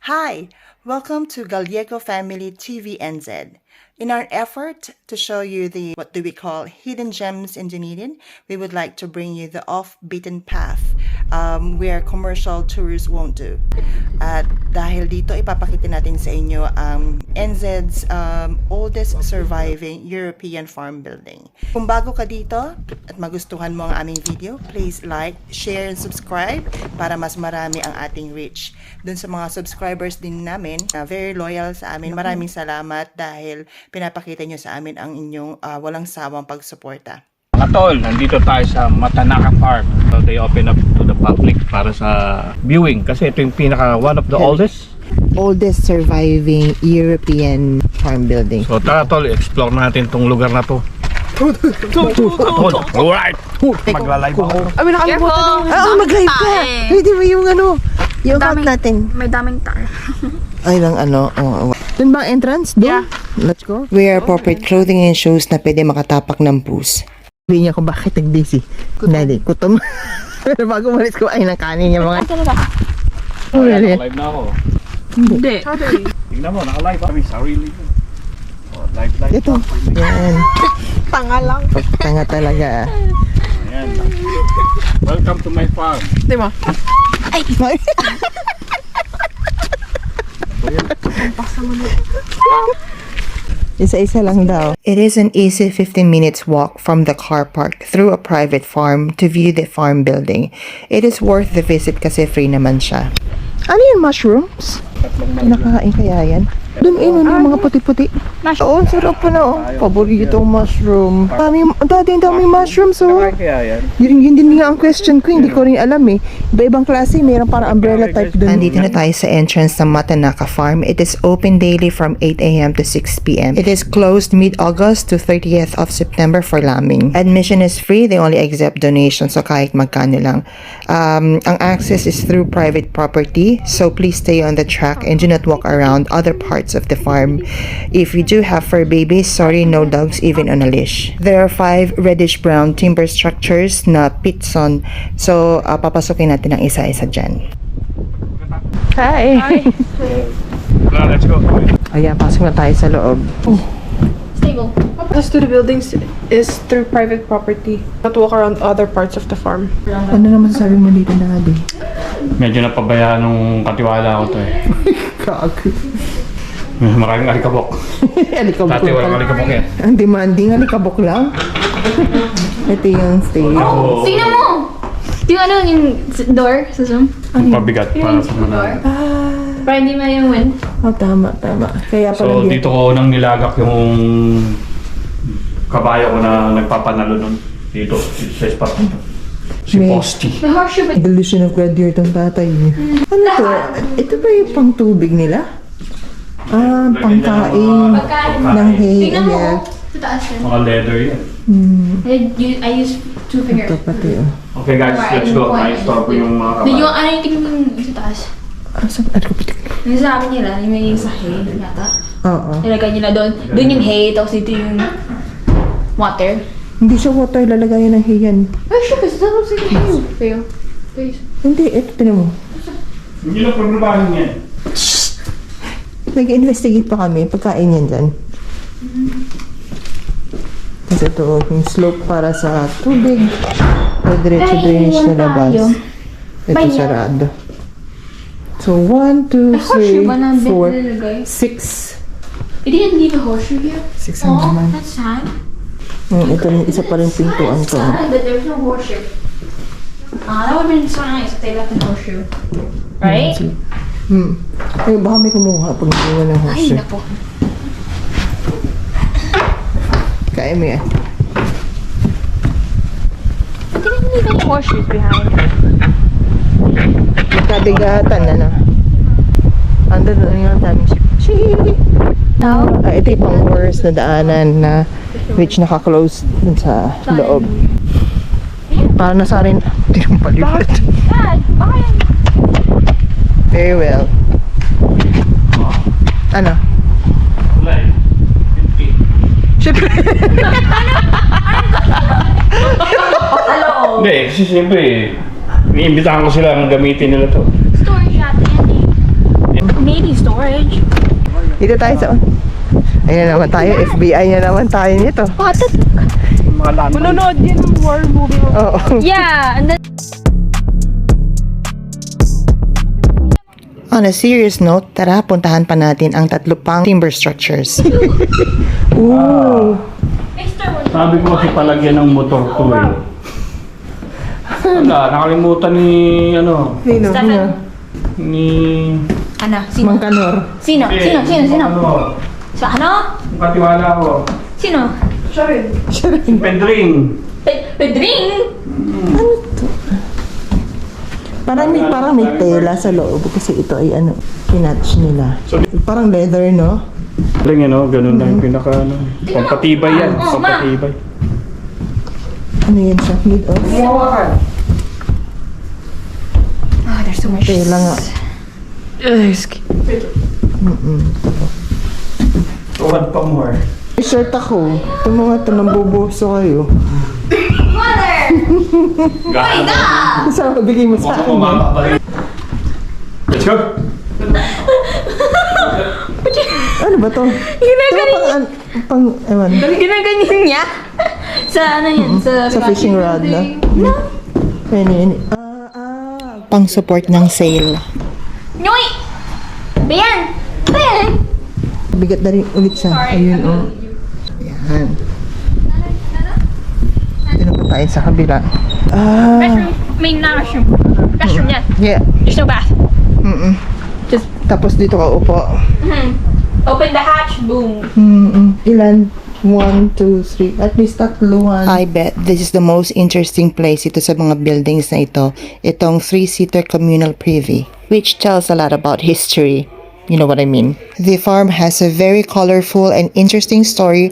Hi, welcome to Gallego Family TV NZ. In our effort to show you the what do we call hidden gems in Dunedin, we would like to bring you the off-beaten path where commercial tours won't do. At dahil dito, ipapakita natin sa inyo ang NZ's oldest surviving European farm building. Kung bago ka dito at magustuhan mo ang aming video, please like, share, and subscribe para mas marami ang ating reach. Dun sa mga subscribers din namin, very loyal sa amin, maraming salamat dahil pinapakita nyo sa amin ang inyong walang sawang pagsuporta. Mga tol, nandito tayo sa Matanaka Farm. So they open up to the public para sa viewing kasi ito yung one of the oldest Surviving European farm building. So tara tol, explore natin tong lugar na to. Alright! Magla-live ako. Ay, nakalimutan. Mag-live ka! Pwede mo yung yung account natin. May daming tar. Ay lang Dun ba ang entrance? Doon? Yeah. Let's go. Wear appropriate clothing and shoes na pwede makatapak ng pus. Sabi niya kung bakit nag-busy. Hindi, kutom. Pero bago malis ko ay ng kanin niya mga. Oh, really? Naka-live na ako. Hindi. Tingnan mo, naka-live kami. Sarili ko. Oh, live. Ito. Yan. Tanga lang. Tanga talaga. Ayan. Welcome to my farm. Di ba? Ay! Isa-isa lang daw. It is an easy 15 minutes walk from the car park through a private farm to view the farm building. It is worth the visit kasi free naman siya. Ano yung mushrooms? Nakakain kaya yan? Doon yung mga puti-puti. Oo, sarap pa na. Paborito mushroom. Daming mushrooms. Kaya yan? Yun din nga ang question ko. Hindi ko rin alam eh. Iba-ibang klase. Mayroon parang umbrella type doon. Nandito na tayo sa entrance ng Matanaka Farm. It is open daily from 8 a.m. to 6 p.m. It is closed mid-August to 30th of September for lambing. Admission is free. They only accept donations. So kahit magkano lang. Ang access is through private property. So please stay on the track and do not walk around other parts of the farm. If you do have fur babies, sorry, no dogs even on a leash. There are 5 reddish-brown timber structures na pitson. So, papasukin natin ang isa-isa dyan. Hi! Let's go. Ayan, pasok na tayo sa loob. Stable. Access to the buildings is through private property. Not walk around other parts of the farm. Ano naman sabi mo dito na Adi? Medyo napabayaan nung katiwala ko to eh. Kag. Maraming alikabok. Alikabok Dati walang alikabok yan. Ang demanding, alikabok lang. Ito yung stage. Oh, Tingnan mo! Yung door sa Zoom? Yung pabigat para sa mga. Para hindi man yung wind. Oh, tama. Kaya pala So dito ko nang nilagak yung kabayo ko na nagpapanalo nun. Dito sa spot nito. Si May- Posty. May horseshoe ba? Delusion of grandeur itong tatay niya. Ano to? Ito ba yung pang tubig nila? Pangkain ng hay. Tingnan mo. Ayan. Sa taas yun. Mga leather yan. I use 2 fingers. Ito pati Okay guys, let's go. I-store ko yung mga kabayo. Yung ano yung tingnan mo sa taas? Saan? Ano ko pati? Yung sa akin nila, yung may sa hay yata. Oo. Nilagay nila doon. Doon yung hay, tapos dito yung water. Hindi siya water, lalagayan ng hay yan. Ay, sure, kasi that looks like a hay. Pero, please. Hindi, ito tinan mo. Hindi na paglabahin yan. Nag-investigate pa kami, pagkain yan dyan. Kasi ito, yung slope para sa tubig. O diretso drainage na labas. Ito Bayan. sarado. So, 1, 2, horseshoe ba na 3, 4, nilagay? 6. They didn't leave a horseshoe here. 6 ang Oh, naman. that's sad. Ito yung isa pa rin pintuan ko. Sad that there's no horseshoe. That would've been so nice if they left a horseshoe. Right? Ay, baka may kumuha pag naiwan ng Ay, horseshoe. naku. Kaya mo yan. They didn't leave any horseshoes behind. Magkabigatan na. Ando na yung daming ship. No? Ito yung pang horse na daanan na which naka-close dun sa loob. Para nasa rin. Hindi naman palibot. Dad, baka yan. Very well. Ano? Wala eh. Siyempre. Hello. Hindi, kasi siyempre, iniimbitahan ko sila gamitin nila to. Storage natin yan eh. Maybe Dito tayo sa... Ayan na naman tayo. FBI na naman tayo nito. Mga landmine. Manonood yan ng war movie. Oo. Yeah, and then On a serious note, tara, puntahan pa natin ang tatlo pang timber structures. Ooh. Sabi ko kasi palagyan ng motor to eh. Wala, nakalimutan ni ano, Sino? Stefan. ni... Ano? Sino? Mangkanor. Sino? Sino? Ano, So, ano? yung katiwala ko. Sino? Siya rin. Si Pedring. Pedring! Parang may tela sa loob kasi ito ay ano, pinatch nila. So, Parang leather, no? Pedring ano, ganun lang yung pinaka ano. Pampatibay yan, Oh, ma. pampatibay. Ano yan siya? Mid off? Oh, there's so much. Tela nga. Tuwad pa more. May shirt ako. Ito mga ito, nambubuso kayo. Mother! Saan mabigay mo sa akin? Let's go! Ano ba to? Ginaganyan. Pang, ewan, Ginaganyan niya? Sa ano yan? sa fishing rod na. Any. Pang support ng sail. Noy! Bayan! Bayan! Bigat na rin ulit siya. Ayun, oh. Yan. Dito pa tayo sa kabila. Restroom. Main na restroom. Restroom yan. Yeah. There's no bath. Just Tapos dito ka upo. open the hatch. Boom. Ilan? 1, 2, 3. At least tatluan. I bet this is the most interesting place ito sa mga buildings na ito. Itong 3-seater communal privy, which tells a lot about history. You know what I mean? The farm has a very colorful and interesting story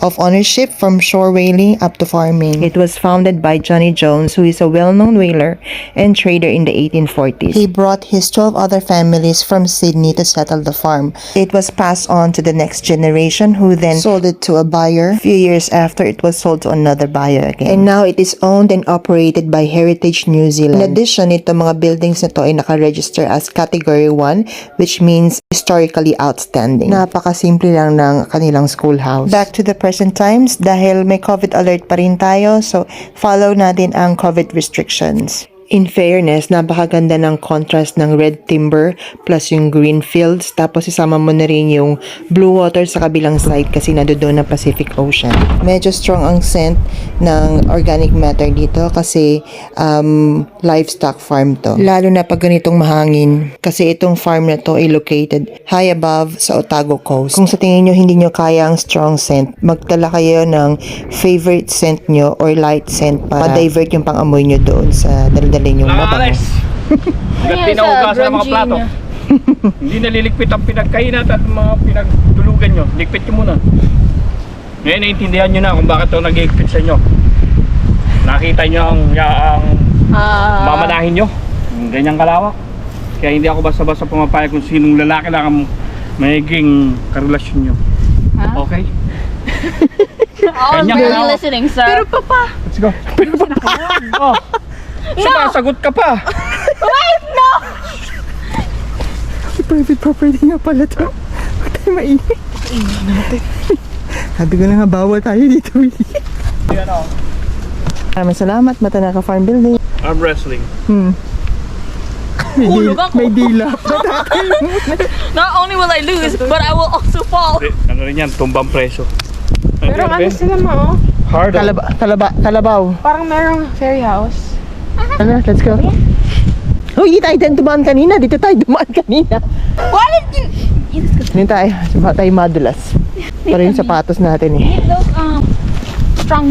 of ownership from shore whaling up to farming. It was founded by Johnny Jones, who is a well-known whaler and trader in the 1840s. He brought his 12 other families from Sydney to settle the farm. It was passed on to the next generation, who then sold it to a buyer. A few years after, it was sold to another buyer again. And now it is owned and operated by Heritage New Zealand. In addition, itong mga buildings na to ay naka-register as Category 1, which means historically outstanding. Napakasimple lang ng kanilang schoolhouse. Back to the present times, dahil may COVID alert pa rin tayo, so follow natin ang COVID restrictions. In fairness, napakaganda ng contrast ng red timber plus yung green fields, tapos isama mo na rin yung blue water sa kabilang side kasi nandoon na Pacific Ocean. Medyo strong ang scent ng organic matter dito kasi livestock farm to. Lalo na pag ganitong mahangin kasi itong farm na to ay located high above sa Otago Coast. Kung sa tingin nyo hindi nyo kaya ang strong scent, magtala kayo ng favorite scent nyo or light scent para ma-divert yung pang-amoy nyo doon sa dalhin yung Mga mabango. Alex! Hanggat pinaugasan ng mga plato. Hindi naliligpit ang pinagkainan at mga pinagtulugan nyo. Ligpit nyo muna. Ngayon, naiintindihan nyo na kung bakit ito nag-iigpit sa inyo. Nakita nyo ang mamanahin nyo. Ganyang kalawak. Kaya hindi ako basta-basta pumapayag kung sinong lalaki lang ang magiging karelasyon nyo. Okay? I was Kanya barely ka. listening, sir. Pero papa, Let's go. Oh. Sumasagot ka pa. Wait, no! Private property nga pala to. Huwag tayo mainit. Natin. Sabi ko na nga, bawal tayo dito. Yan o. Maraming salamat, Matanaka Farm Building. Arm wrestling. Hulog ako. May dila. Not only will I lose, but I will also fall. Ano rin yan, tumbang preso. merong ano sila mo, oh. Hard. Kalabaw. Parang merong fairy house. Ano, let's go. Uy, tayo din dumaan kanina. Dito tayo dumaan kanina. Why did you... Dito tayo. Saba tayo madulas. Pero yung sapatos natin eh. Get those, strong...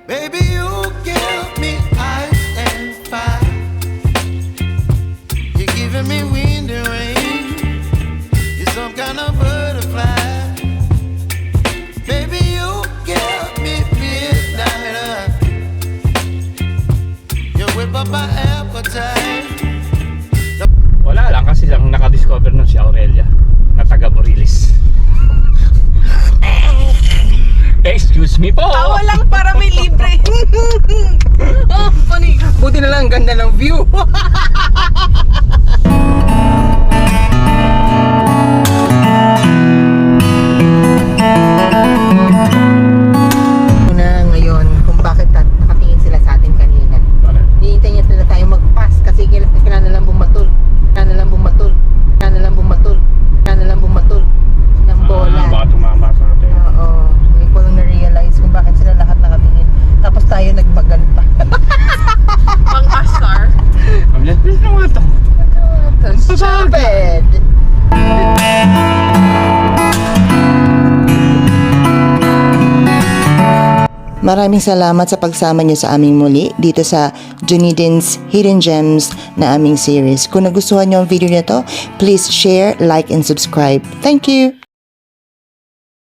Baby, you give me ice and fire. You give Excuse me po. Tawa lang para may libre. Oh, funny. Buti na lang ang ganda ng view. Na ngayon kung bakit nakatingin sila sa atin kanina. Hinihintay niya na tayo mag-pass kasi kailangan na lang bumatol. Kailangan na lang bumatol. Kailangan na lang bumatol. Kailangan na lang bumatol ng bola. Baka tumama sa atin. Oo. Hindi ko lang na-realize kung bakit sila lahat nakatingin. Tapos tayo nagbagal pa. Pang-asar. Please na nga ito. Stupid! Maraming salamat sa pagsama niyo sa aming muli dito sa Dunedin's Hidden Gems na aming series. Kung nagustuhan niyo ang video nito, please share, like, and subscribe. Thank you!